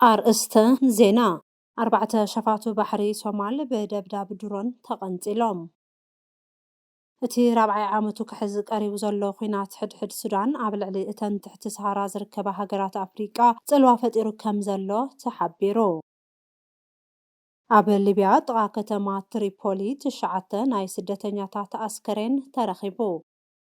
أرسطو زينة 4 شفاቱ بحري صومال بدبداب درون تقنصلوم እቲ رابعي عامتو كحز قريب زلو خينات حد سودان ኣብ ልዕሊ እተን ትሕቲ ሰሃራ ዝርከባ ሃገራት ኣፍሪቃ ጽልዋ ፈጢሩ ከም ዘሎ ተሓቢሩ ኣብ ሊብያ ጥቓ ከተማ ትሪፖሊ 9 ናይ ስደተኛታት ኣስከሬን ተረኺቡ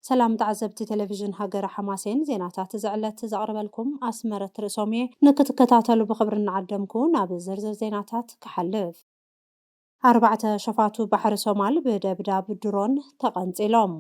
ሰላም تعዘብቲ ቴሌቪዥን ሃገር ሓማሴን ዜናታት ዝዕለት ዘቕርበልኩም ኣስመረት ርእሶም ንክትከታተሉ ብኽብሪ ንዓደምኩ ናብ ዝርዝር ዜናታት ክሓልፍ 4 ሸፋቱ ባሕሪ ሶማል ብደብዳብ ድሮን ተቐንጺሎም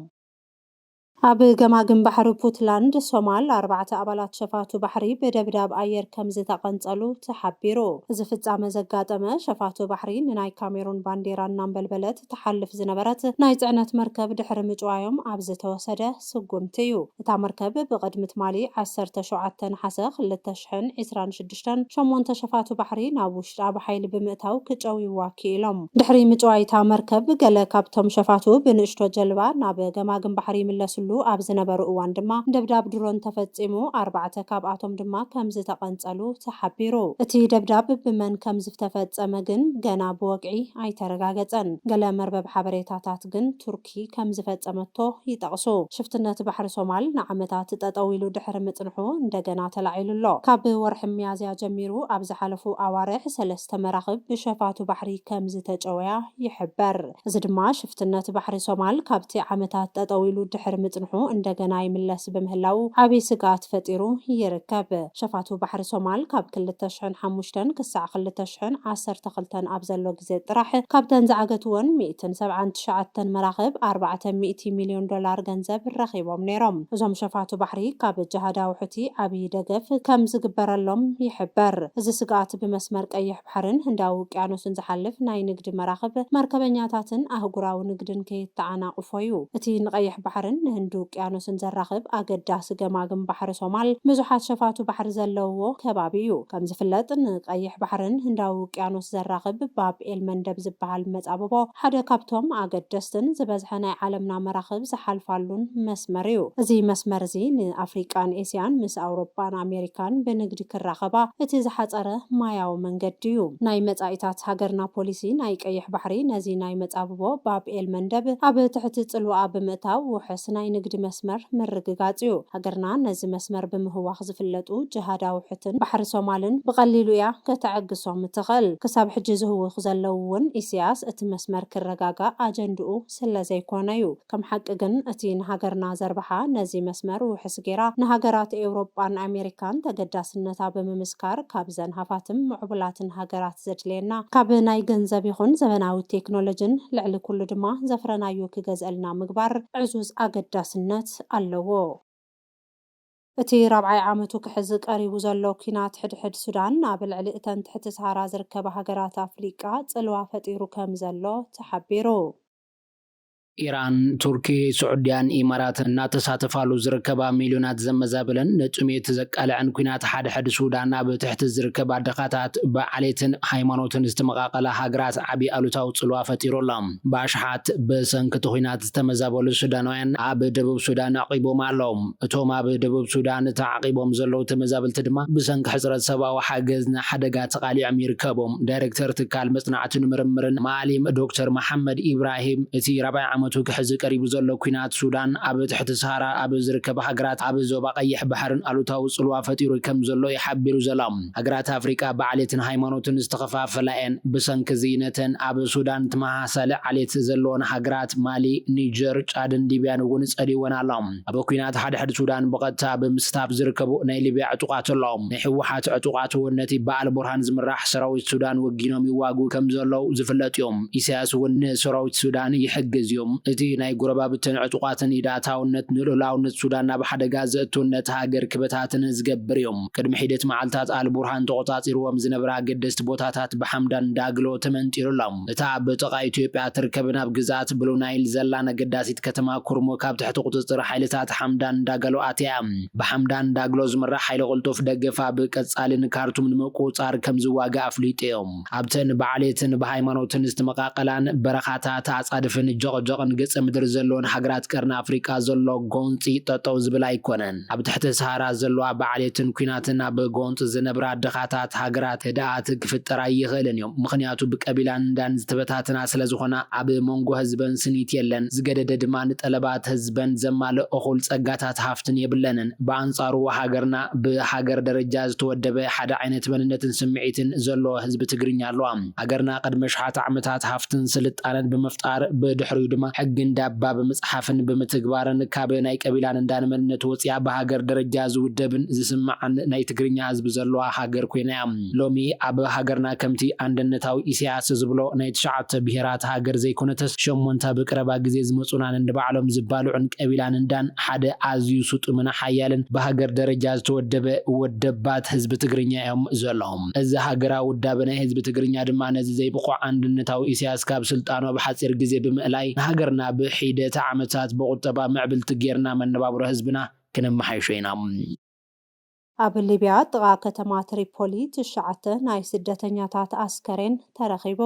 ኣብ ገማግም ባሕሪ ፑትላንድ ሶማል 4 ኣባላት ሸፋቱ ባሕሪ በደብዳብ ኣየር ከም ዝተቐንጸሉ ተሓቢሩ እዚ ፍጻመ ዘጋጠመ ሸፋቱ ባሕሪ ንናይ ካሜሩን ባንዴራ እናንበልበለት ተሓልፍ ዝነበረት ናይ ጽዕነት መርከብ ድሕሪ ምጭዋዮም ኣብ ዝተወሰደ ስጉምቲ እዩ እታ መርከብ ብቕድሚት ማሊ 17 ነሓሰ 2026 8 ሸፋቱ ባሕሪ ናብ ውሽጣ ብሓይሊ ብምእታው ክጨውይዋ ክኢሎም ድሕሪ ምጭዋይታ መርከብ ገለ ካብቶም ሸፋቱ ብንእሽቶ ጀልባ ናብ ገማግም ባሕሪ ይምለሱ ኣብ ዝነበሩ እዋን ድማ ደብዳብ ድሮን ተፈጺሙ 4 ካብኣቶም ድማ ከም ዝተቐንጸሉ ተሓቢሩ እቲ ደብዳብ ብመን ከም ዝተፈጸመ ግን ገና ብወግዒ ኣይተረጋገጸን ገለ መርበብ ሓበሬታታት ግን ቱርኪ ከም ዝፈጸመቶ ይጠቕሱ ሽፍትነት ባሕሪ ሶማል ንዓመታት ጠጠው ኢሉ ድሕሪ ምጽንሑ እንደገና ተላዒሉሎ ካብ ወርሒ ሚያዝያ ጀሚሩ ኣብ ዝሓለፉ ኣዋርሕ 3 መራኽብ ብሸፋቱ ባሕሪ ከም ዝተጨወያ ይሕበር እዚ ድማ ሽፍትነት ባሕሪ ሶማል ካብቲ ዓመታት ጠጠው ኢሉ ድሕሪ ጽንሑ እንደገና ይምለስ በምህላው ዓቢ ስጋት ፈጢሩ ይርከብ ሸፋቱ ባሕሪ ሶማል ካብ 2005 ክሳዕ 2012 ኣብ ዘሎ ግዜ ጥራሕ ካብተን ዝዓገትወን 179 መራኽብ 400 ሚልዮን ዶላር ገንዘብ ረኺቦም ነይሮም እዞም ሸፋቱ ባሕሪ ካብ ጅሃዳዊ ሕቲ ዓቢ ደገፍ ከም ዝግበረሎም ይሕበር እዚ ስጋት ብመስመር ቀይሕ ባሕርን ህንዳዊ ውቅያኖስን ዝሓልፍ ናይ ንግዲ መራኽብ መርከበኛታትን ኣህጉራዊ ንግድን ከይተዓናቅፎ እዩ እቲ ንቀይሕ ባሕርን ህንዲ ውቅያኖስን ዘራኽብ ኣገዳሲ ገማግም ባሕሪ ሶማል ብዙሓት ሸፋቱ ባሕሪ ዘለውዎ ከባቢ እዩ ከም ዝፍለጥ ንቀይሕ ባሕርን ህንዳዊ ውቅያኖስ ዘራኽብ ባብ ኤል መንደብ ዝበሃል መጻብቦ ሓደ ካብቶም ኣገደስትን ዝበዝሐ ናይ ዓለምና መራኽብ ዝሓልፋሉን መስመር እዩ እዚ መስመር እዚ ንኣፍሪቃን ኤስያን ምስ ኣውሮፓን ኣሜሪካን ብንግዲ ክራኸባ እቲ ዝሓፀረ ማያዊ መንገዲ እዩ ናይ መጻኢታት ሃገርና ፖሊሲ ናይ ቀይሕ ባሕሪ ነዚ ናይ መጻብቦ ባብ ኤል መንደብ ኣብ ትሕቲ ጽልዋ ብምእታው ውሕስ ናይ ንግዲ መስመር ምርግጋጽ እዩ ሃገርና ነዚ መስመር ብምህዋኽ ዝፍለጡ ጅሃዳዊ ሕትን ባሕሪ ሶማልን ብቐሊሉ እያ ከተዕግሶም ትኽእል ክሳብ ሕጂ ዝህውኽ ዘለው እውን ኢሳያስ እቲ መስመር ክረጋጋ ኣጀንድኡ ስለ ዘይኮነ እዩ ከም ሓቂ ግን እቲ ንሃገርና ዘርባሓ ነዚ መስመር ውሕስ ጌራ ንሃገራት ኤውሮጳን ኣሜሪካን ተገዳስነታ ብምምስካር ካብ ዘንሃፋትን ምዕቡላትን ሃገራት ዘድልየና ካብ ናይ ገንዘብ ይኹን ዘመናዊ ቴክኖሎጅን ልዕሊ ኩሉ ድማ ዘፍረናዮ ክገዝአልና ምግባር ዕዙዝ ኣገዳስነት ኣለዎ እቲ ራብዓይ ዓመቱ ክሕዝ ቀሪቡ ዘሎ ኩናት ሕድሕድ ሱዳን ኣብ ልዕሊ እተን ትሕቲ ሰሃራ ዝርከባ ሃገራት ኣፍሪቃ ጽልዋ ፈጢሩ ከም ዘሎ ተሓቢሩ ኢራን ቱርኪ ሱዑድያን ኢማራት እናተሳተፋሉ ዝርከባ ሚልዮናት ዘመዛብለን ነጥሜት ዘቃልዕን ኩናት ሓደ ሱዳን ኣብ ትሕቲ ዝርከባ ደኻታት ብዓሌትን ሃይማኖትን ዝተመቃቀለ ሃገራት ዓቢ ኣሉታዊ ጽልዋ ፈጢሩሎም ባሽሓት በሰንኪ ኩናት ዝተመዛበሉ ሱዳናውያን ኣብ ደቡብ ሱዳን ዓቂቦም ኣሎም እቶም ኣብ ደቡብ ሱዳን ተዓቂቦም ዘለው ተመዛበልቲ ድማ ብሰንኪ ሕፅረት ሰብኣዊ ሓገዝ ንሓደጋ ተቃሊዖም ይርከቦም ዳይሬክተር ትካል መጽናዕትን ምርምርን ማዕሊም ዶክተር መሐመድ ኢብራሂም እቲ ራብዓይ ዓመቱ ክሕዝ ቀሪቡ ዘሎ ኩናት ሱዳን ኣብ ትሕቲ ሰሃራ ኣብ ዝርከባ ሃገራት ኣብ ዞባ ቀይሕ ባሕርን ኣሉታዊ ጽልዋ ፈጢሩ ከም ዘሎ ይሓቢሩ ዘሎም ሃገራት ኣፍሪቃ ብዓሌትን ሃይማኖትን ዝተኸፋፈላን ብሰንኪ ዚነተን ኣብ ሱዳን ተመሳሳሊ ዓሌት ዘለዎን ሃገራት ማሊ ኒጀር ጫድን ሊብያን እውን ጸዲወን ኣሎም ኣብ ኩናት ሓደ ሱዳን ብቐጥታ ብምስታፍ ዝርከቡ ናይ ሊብያ ዕጡቃት ኣሎም ናይ ሕወሓት ዕጡቃት እውን ነቲ በዓል ቡርሃን ዝምራሕ ሰራዊት ሱዳን ወጊኖም ይዋጉ ከም ዘለው ዝፍለጥ እዮም ኢሳያስ እውን ሰራዊት ሱዳን ይሕግዝ እዮም እቲ ናይ ጉረባብትን ዕጡቃትን ኢዳታውነት ንሉላውነት ሱዳን ናብ ሓደጋ ዘእቱነት ሃገር ክበታትን ዝገብር እዮም ቅድሚ ሒደት መዓልታት አልቡርሃን ተቆጻጺሮም ዝነበራ ገደስቲ ቦታታት ብሐምዳን ዳግሎ ተመንጢሩሎም እታ በጥቃ ኢትዮጵያ ትርከብ ናብ ግዛት ብሉ ናይል ዘላ ነገዳሲት ከተማ ኩርሙክ ካብ ትሕቲ ቁጥጥር ሓይልታት ሐምዳን ዳገሎ ኣትያ ብሐምዳን ዳግሎ ዝምራሕ ሓይሊ ቁልጡፍ ደገፋ ብቀጻልን ካርቱም ንመቆጻር ከም ዝዋጋ ኣፍሊጦም ኣብተን በዓሌትን ብሃይማኖትን ዝተመቃቀላን በረኻታት ኣጻድፍን ጀቕጀቕን ገጸ ምድሪ ዘለዎን ሃገራት ቀርኒ ኣፍሪቃ ዘሎ ጎንፂ ጠጠው ዝብል ኣይኮነን ኣብ ትሕቲ ሰሃራ ዘለዋ በዓሌትን ኩናትን ኣብ ጎንፂ ዝነብራ ኣደኻታት ሃገራት ህድኣት ክፍጠር ኣይኽእልን እዮም ምኽንያቱ ብቀቢላን እንዳን ዝተበታተና ስለ ዝኾና ኣብ መንጎ ህዝበን ስኒት የለን ዝገደደ ድማ ንጠለባት ህዝበን ዘማልእ እኹል ጸጋታት ሃፍትን የብለንን በአንጻሩ ሃገርና ብሃገር ደረጃ ዝተወደበ ሓደ ዓይነት መንነትን ስምዒትን ዘሎ ህዝቢ ትግርኛ ኣለዋ ሃገርና ቅድመ ሸሓት ዓመታት ሃፍትን ስልጣነን ብምፍጣር ብድሕሪኡ ድማ ሕጊ እንዳባ ብምጽሓፍን ብምትግባርን ካብ ናይ ቀቢላን እንዳን መንነት ወጽያ በሃገር ደረጃ ዝውደብን ዝስማዕን ናይ ትግርኛ ህዝቢ ዘለዋ ሃገር ኮይና ሎሚ ኣብ ሃገርና ከምቲ አንድነታዊ ኢሳያስ ዝብሎ ናይ ትሽዓተ ብሄራት ሃገር ዘይኮነተስ ሸሞንታ ብቅረባ ግዜ ዝመጹናን እንደባዕሎም ዝባልዑን ቀቢላን እንዳን ሓደ ኣዝዩ ስጡምን ሓያልን በሃገር ደረጃ ዝተወደበ ወደባት ህዝቢ ትግርኛ እዮም ዘለዎም እዚ ሃገራ ውዳበ ናይ ህዝቢ ትግርኛ ድማ ነዚ ዘይብቆ አንድነታዊ ኢሳያስ ካብ ስልጣኑ ብሓፂር ግዜ ብምእላይ ሃገርና ብሒደት ዓመታት በቁጠባ ምዕብልቲ ጌርና መነባብሮ ህዝብና ክንመሓይሾ ኢና ኣብ ሊብያ ጥቓ ከተማ ትሪፖሊ 9 ናይ ስደተኛታት ኣስከሬን ተረኺቡ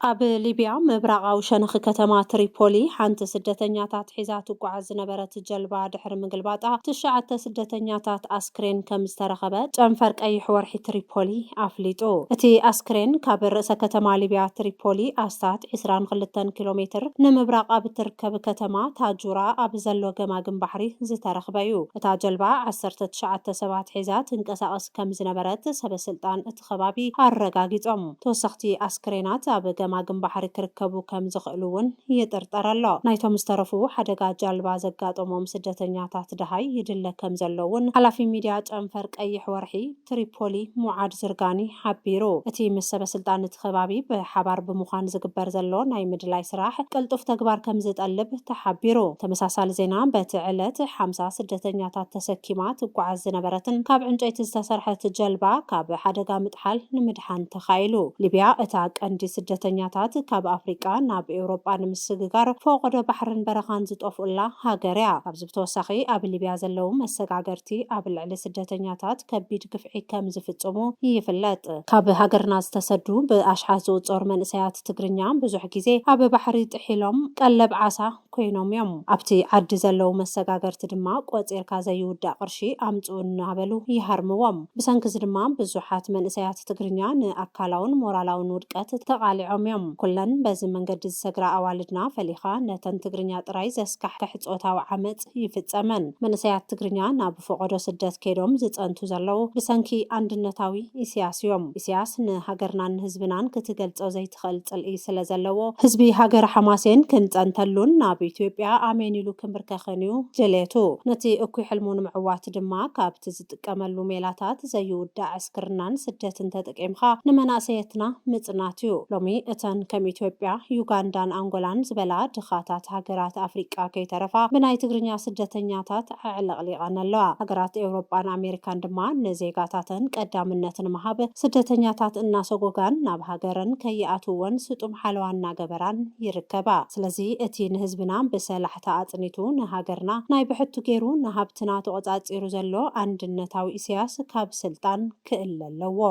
ኣብ ሊብያ ምብራቃዊ ሸነኽ ከተማ ትሪፖሊ ሓንቲ ስደተኛታት ሒዛ ትጓዓዝ ዝነበረት ጀልባ ድሕሪ ምግልባጣ 9 ስደተኛታት ኣስክሬን ከም ዝተረኸበ ጨንፈር ቀይሕ ወርሒ ትሪፖሊ ኣፍሊጡ እቲ ኣስክሬን ካብ ርእሰ ከተማ ሊብያ ትሪፖሊ ኣስታት 22 ኪሎ ሜትር ንምብራቅ ኣብ ትርከብ ከተማ ታጁራ ኣብ ዘሎ ገማግም ባሕሪ ዝተረኸበ እዩ እታ ጀልባ 19 ሰባት ሒዛ ትንቀሳቐስ ከም ዝነበረት ሰበስልጣን እቲ ከባቢ ኣረጋጊጾም ተወሳኽቲ ኣስክሬናት ኣብ ገማግም ባሕሪ ክርከቡ ከም ዝኽእሉውን ይጥርጠረሎ ናይቶም ዝተረፉ ሓደጋ ጃልባ ዘጋጠሞም ስደተኛታት ድሃይ ይድለ ከም ዘለውን ሓላፊ ሚድያ ጨንፈር ቀይሕ ወርሒ ትሪፖሊ ሙዓድ ዝርጋኒ ሓቢሩ እቲ ምስ ሰበስልጣን እቲ ከባቢ ብሓባር ብምዃን ዝግበር ዘሎ ናይ ምድላይ ስራሕ ቅልጡፍ ተግባር ከም ዝጠልብ ተሓቢሩ ተመሳሳሊ ዜና በቲ ዕለት 50 ስደተኛታት ተሰኪማ ትጓዓዝ ዝነበረትን ካብ ዕንጨይቲ ዝተሰርሐት ጀልባ ካብ ሓደጋ ምጥሓል ንምድሓን ተኻኢሉ ሊብያ እታ ቀንዲ ስደተኛታት ካብ ኣፍሪቃ ናብ ኤውሮጳ ንምስግጋር ፈቆዶ ባሕርን በረኻን ዝጠፍኡላ ሃገር እያ ኣብዚ ብተወሳኺ ኣብ ሊብያ ዘለው መሰጋገርቲ ኣብ ልዕሊ ስደተኛታት ከቢድ ግፍዒ ከም ዝፍጽሙ ይፍለጥ ካብ ሃገርና ዝተሰዱ ብኣሽሓት ዝውፀሩ መንእሰያት ትግርኛ ብዙሕ ግዜ ኣብ ባሕሪ ጥሒሎም ቀለብ ዓሳ ኮይኖም እዮም ኣብቲ ዓዲ ዘለው መሰጋገርቲ ድማ ቆፂርካ ዘይውዳእ ቅርሺ ኣምፁ እናበሉ ይሃርምዎም ብሰንኪ ድማ ብዙሓት መንእሰያት ትግርኛ ንኣካላውን ሞራላውን ውድቀት ተቃሊዖም እዮም ኩለን በዚ መንገዲ ዝሰግራ ኣዋልድና ፈሊኻ ነተን ትግርኛ ጥራይ ዘስካሕክሕ ፆታዊ ዓመፅ ይፍጸመን መንእሰያት ትግርኛ ናብ ፈቆዶ ስደት ከይዶም ዝፀንቱ ዘለው ብሰንኪ አንድነታዊ ኢሳያስ እዮም ኢሳያስ ንሃገርናን ህዝብናን ክትገልጾ ዘይትኽእል ጽልኢ ስለ ዘለዎ ህዝቢ ሃገር ሓማሴን ክንፀንተሉን ናብ ኢትዮጵያ ኣሜን ኢሉ ክምርከኽን እዩ ጀሌቱ ነቲ እኩይ ሕልሙ ንምዕዋት ድማ ካብቲ ዝጥቀመሉ ሜላታት ዘይውዳእ ዕስክርናን ስደትን ተጠቂምካ ንመናእሰየትና ምጽናት እዩ ሎሚ እተን ከም ኢትዮጵያ ዩጋንዳን አንጎላን ዝበላ ድኻታት ሃገራት ኣፍሪቃ ከይተረፋ ብናይ ትግርኛ ስደተኛታት ኣዕለቕሊቐን ኣለዋ ሃገራት ኤውሮጳን ኣሜሪካን ድማ ንዜጋታተን ቀዳምነትን መሃብ ስደተኛታት እናሰጎጋን ናብ ሃገረን ከይኣትወን ስጡም ሓለዋ እናገበራን ይርከባ ስለዚ እቲ ንህዝብና ብሰላሕታ ኣጽኒቱ ንሃገርና ናይ ብሕቱ ገይሩ ንሃብትና ተቆጻጺሩ ዘሎ አንድነታዊ ኢሳያስ ካብ ስልጣን ክእለ ኣለዎ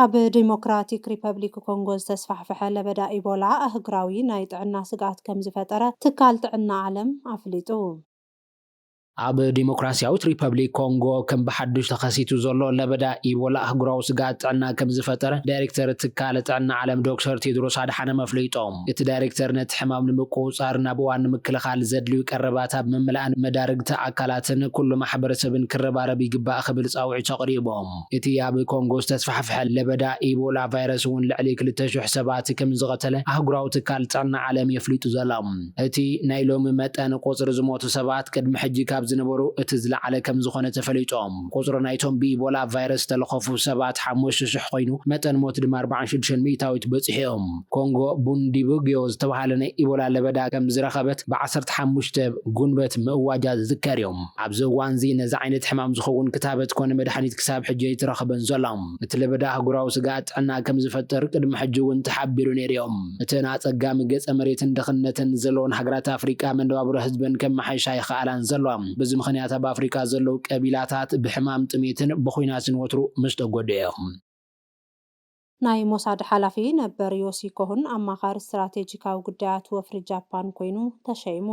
ኣብ ዲሞክራቲክ ሪፐብሊክ ኮንጎ ዝተስፋሕፈሐ ለበዳ ኢቦላ ኣህጉራዊ ናይ ጥዕና ስጋት ከም ዝፈጠረ ትካል ጥዕና ዓለም ኣፍሊጡ ኣብ ዲሞክራሲያዊት ሪፐብሊክ ኮንጎ ከም ብሓድሽ ተኸሲቱ ዘሎ ለበዳ ኢቦላ ኣህጉራዊ ስጋት ጥዕና ከም ዝፈጠረ ዳይሬክተር ትካል ጥዕና ዓለም ዶክተር ቴድሮስ ኣድሓኖም ኣፍሊጦም እቲ ዳይሬክተር ነቲ ሕማም ንምቁፅፃር ናብ እዋን ምክልኻል ዘድልዩ ቀረባት ኣብ ምምላእን መዳርግቲ ኣካላትን ኩሉ ማሕበረሰብን ክረባረብ ይግባእ ክብል ፃውዒት ኣቕሪቦም እቲ ኣብ ኮንጎ ዝተስፋሕፈሐ ለበዳ ኢቦላ ቫይረስ እውን ልዕሊ 2000 ሰባት ከም ዝቐተለ ኣህጉራዊ ትካል ጥዕና ዓለም የፍሊጡ ዘሎም እቲ ናይ ሎሚ መጠን ቁፅሪ ዝሞቱ ሰባት ቅድሚ ሕጂ ካብ ዝነበሩ እቲ ዝለዓለ ከም ዝኾነ ተፈሊጦም ቁፅሪ ናይቶም ብኢቦላ ቫይረስ ተለኸፉ ሰባት 5000 ኮይኑ መጠን ሞት ድማ 46 ሚእታዊት በፂሖም ኮንጎ ቡንዲቡግዮ ዝተባሃለ ናይ ኢቦላ ለበዳ ከም ዝረኸበት ብ15 ጉንበት ምእዋጃ ዝዝከር እዮም ኣብዚ እዋን እዚ ነዚ ዓይነት ሕማም ዝኸውን ክታበት ኮነ መድሓኒት ክሳብ ሕጂ ኣይተረኸበን ዘሎም እቲ ለበዳ ኣህጉራዊ ስጋት ጥዕና ከም ዝፈጥር ቅድሚ ሕጂ እውን ተሓቢሩ ነይሮም እተን ኣፀጋሚ ገፀ መሬትን ድኽነትን ዘለዎን ሃገራት ኣፍሪቃ መነባብሮ ህዝበን ከም መሓይሻ ይኽኣላን ዘሎም በዚ ምኽንያት ኣብ ኣፍሪካ ዘለው ቀቢላታት ብሕማም ጥሜትን ብኹናትን ወትሩ ምስ ተጎድኦም ናይ ሞሳድ ሓላፊ ነበር ዮሲ ኮሁን ኣማኻሪ ስትራቴጂካዊ ጉዳያት ወፍሪ ጃፓን ኮይኑ ተሸይሙ።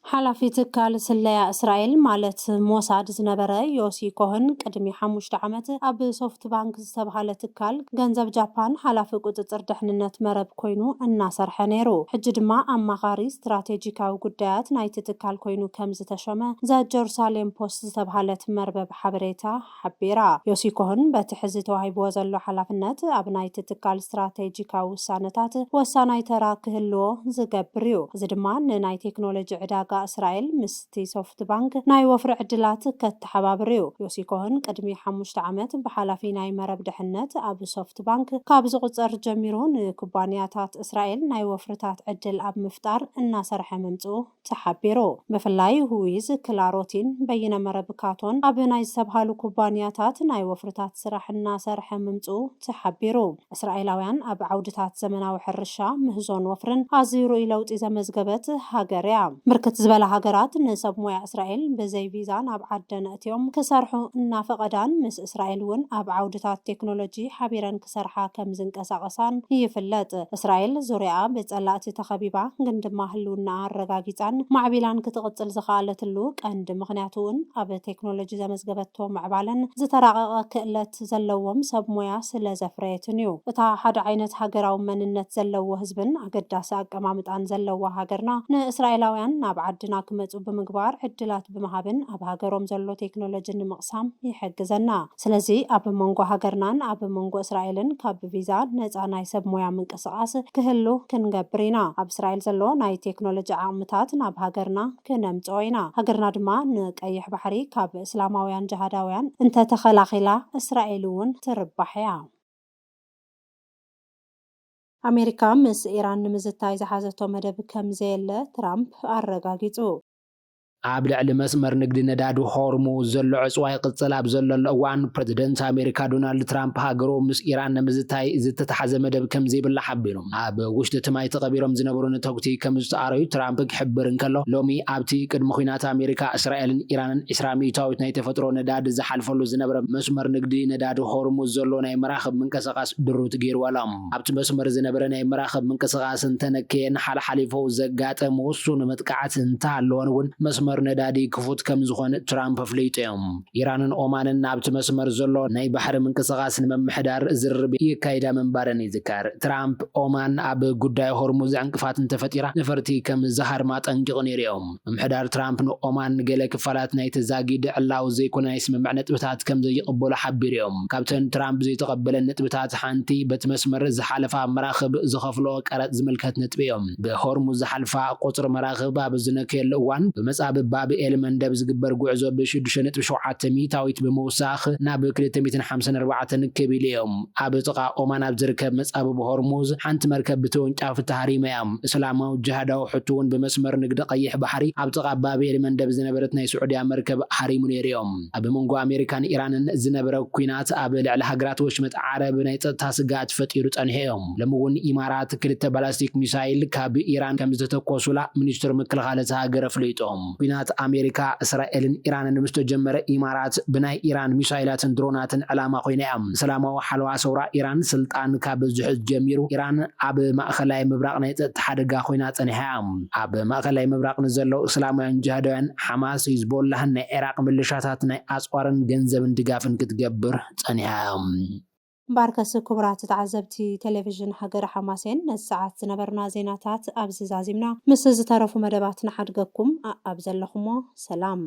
ሓላፊ ትካል ስለያ እስራኤል ማለት ሞሳድ ዝነበረ ዮሲ ኮሁን ቅድሚ 5 ዓመት ኣብ ሶፍት ባንክ ዝተባሃለ ትካል ገንዘብ ጃፓን ሓላፊ ቁጥጥር ድሕንነት መረብ ኮይኑ እናሰርሐ ነይሩ። ሕጂ ድማ ኣማኻሪ ስትራቴጂካዊ ጉዳያት ናይቲ ትካል ኮይኑ ከም ዝተሸመ ዘ ጀሩሳሌም ፖስት ዝተባሃለት መርበብ ሓበሬታ ሓቢራ። ዮሲ ኮሁን በቲ ሕዚ ተዋሂብዎ ዘሎ ሓላፍነት ኣብ ናይቲ ትካል ስትራቴጂካዊ ውሳነታት ወሳናይ ተራ ክህልዎ ዝገብር እዩ። እዚ ድማ ንናይ ቴክኖሎጂ ዕዳጋ እስራኤል ምስቲ ሶፍት ባንክ ናይ ወፍሪ ዕድላት ከተሓባብር እዩ። ዮሲ ኮሁን ቅድሚ 5 ዓመት ብሓላፊ ናይ መረብ ድሕነት ኣብ ሶፍት ባንክ ካብ ዝቁፀር ጀሚሩ ንኩባንያታት እስራኤል ናይ ወፍርታት ዕድል ኣብ ምፍጣር እናሰርሐ ምምፅኡ ተሓቢሩ። ብፍላይ ሁዊዝ፣ ክላሮቲን፣ በይነ መረብ ካቶን ኣብ ናይ ዝተባሃሉ ኩባንያታት ናይ ወፍርታት ስራሕ እናሰርሐ ምምፅኡ ተሓቢሩ። እስራኤላውያን ኣብ ዓውድታት ዘመናዊ ሕርሻ ምህዞን ወፍርን ኣዝዩ ርኡይ ለውጢ ዘመዝገበት ሃገር እያ። ብርክት ዝበላ ሃገራት ንሰብ ሞያ እስራኤል ብዘይ ቪዛ ናብ ዓደን እትዮም ክሰርሑ እናፈቐዳን ምስ እስራኤል እውን ኣብ ዓውድታት ቴክኖሎጂ ሓቢረን ክሰርሓ ከም ዝንቀሳቐሳን ይፍለጥ። እስራኤል ዙርያ ብፀላእቲ ተኸቢባ ግን ድማ ህልውና ኣረጋጊፃን ማዕቢላን ክትቕፅል ዝኽኣለትሉ ቀንዲ ምክንያቱ እውን ኣብ ቴክኖሎጂ ዘመዝገበቶ ምዕባለን ዝተራቐቐ ክእለት ዘለዎም ሰብ ሞያ ስለ ዘፍረየትን እዩ። እታ ሓደ ዓይነት ሃገራዊ መንነት ዘለዎ ህዝብን ኣገዳሲ ኣቀማምጣን ዘለዋ ሃገርና ንእስራኤላውያን ናብ ዓድና ክመፁ ብምግባር ዕድላት ብምሃብን ኣብ ሃገሮም ዘሎ ቴክኖሎጂ ንምቕሳም ይሕግዘና። ስለዚ ኣብ መንጎ ሃገርናን ኣብ መንጎ እስራኤልን ካብ ቪዛ ነፃ ናይ ሰብ ሞያ ምንቅስቃስ ክህሉ ክንገብር ኢና። ኣብ እስራኤል ዘሎ ናይ ቴክኖሎጂ ዓቕምታት ናብ ሃገርና ክነምፅኦ ኢና። ሃገርና ድማ ንቀይሕ ባሕሪ ካብ እስላማውያን ጀሃዳውያን እንተተኸላኺላ እስራኤል እውን ትርባሕ እያ። ኣሜሪካ ምስ ኢራን ንምዝታይ ዝሓዘቶ መደብ ከም ዘየለ ትራምፕ ኣረጋጊጹ። ኣብ ልዕሊ መስመር ንግዲ ነዳዲ ሆርሙዝ ዘሎ ዕፅዋ ይቅፅል ኣብ ዘለሎ እዋን ፕሬዚደንት ኣሜሪካ ዶናልድ ትራምፕ ሃገሩ ምስ ኢራን ንምዝታይ ዝተተሓዘ መደብ ከም ዘይብላ ሓቢሮም። ኣብ ውሽጢ ትማይ ተቐቢሮም ዝነበሩ ነተውቲ ከም ዝተኣረዩ ትራምፕ ክሕብር እንከሎ ሎሚ ኣብቲ ቅድሚ ኩናት ኣሜሪካ እስራኤልን ኢራንን 20 ሚታዊት ናይ ተፈጥሮ ነዳዲ ዝሓልፈሉ ዝነበረ መስመር ንግዲ ነዳዲ ሆርሙዝ ዘሎ ናይ መራኸብ ምንቅስቃስ ድሩት ገይርዎሎም። ኣብቲ መስመር ዝነበረ ናይ መራኸብ ምንቅስቃስ እንተነከየን ሓልሓሊፉ ዘጋጠመ ውሱን መጥቃዕቲ እንተሃለወን እውን መስመር ነዳዲ ክፉት ከም ዝኾነ ትራምፕ ኣፍሊጦም። ኢራንን ኦማንን ኣብቲ መስመር ዘሎ ናይ ባሕሪ ምንቅስቃስ ንምምሕዳር ዝርርብ ይካይዳ ምንባረን ይዝከር። ትራምፕ ኦማን ኣብ ጉዳይ ሆርሙዝ ዕንቅፋት እንተፈጢራ ነፈርቲ ከም ዝሃርማ ጠንቂቑ ነይሮም። ምምሕዳር ትራምፕ ንኦማን ገለ ክፋላት ናይ ተዛጊድ ዕላው ዘይኮነ ናይ ስምምዕ ነጥብታት ከም ዘይቕበሉ ሓቢሮም። ካብተን ትራምፕ ዘይተቐበለን ነጥብታት ሓንቲ በቲ መስመር ዝሓለፋ መራኽብ ዝኸፍሎ ቀረጥ ዝምልከት ነጥቢ እዮም። ብሆርሙዝ ዝሓልፋ ቁፅሪ መራኽብ ኣብ ዝነከየሉ እዋን ብመጻብ ባብኤል መንደብ ዝግበር ጉዕዞ ብ6.7 ሚታዊት ብምውሳኽ ናብ 254 ክብል እዮም። ኣብ ጥቓ ኦማን ኣብ ዝርከብ መጻብ ብሆርሙዝ ሓንቲ መርከብ ብተወንጫፍ ተሃሪማ እያ። እስላማዊ ጅሃዳዊ ሕቱ እውን ብመስመር ንግዲ ቀይሕ ባሕሪ ኣብ ጥቓ ባብኤል መንደብ ዝነበረት ናይ ስዑድያ መርከብ ሃሪሙ ነይሮም። ኣብ መንጎ ኣሜሪካን ኢራንን ዝነበረ ኩናት ኣብ ልዕሊ ሃገራት ወሽመጥ ዓረብ ናይ ፀጥታ ስጋት ፈጢሩ ፀኒሑ እዮም። ሎሚ እውን ኢማራት 2 ባላስቲክ ሚሳይል ካብ ኢራን ከም ዝተተኮሱላ ሚኒስትር ምክልኻል እታ ሃገር ኣፍሊጦም። ኩናት ኣሜሪካ እስራኤልን ኢራንን ምስ ተጀመረ ኢማራት ብናይ ኢራን ሚሳይላትን ድሮናትን ዕላማ ኮይና እያ። ሰላማዊ ሓለዋ ሰውራ ኢራን ስልጣን ካብ ዝሕዝ ጀሚሩ ኢራን ኣብ ማእኸላይ ምብራቅ ናይ ፀጥታ ሓደጋ ኮይና ፀኒሓ እያ። ኣብ ማእኸላይ ምብራቅ ንዘለው እስላማውያን ጅሃዳውያን ሓማስ፣ ሂዝቦላህን ናይ ኢራቅ ምልሻታት ናይ ኣፅዋርን ገንዘብን ድጋፍን ክትገብር ፀኒሓ እያ። ባርከስ ክቡራት ተዓዘብቲ ቴሌቪዥን ሃገረ ሓማሴን ነዚ ሰዓት ዝነበርና ዜናታት ኣብዚ ዛዚምና ምስ ዝተረፉ መደባት ንሓድገኩም ኣብ ዘለኹሞ ሰላም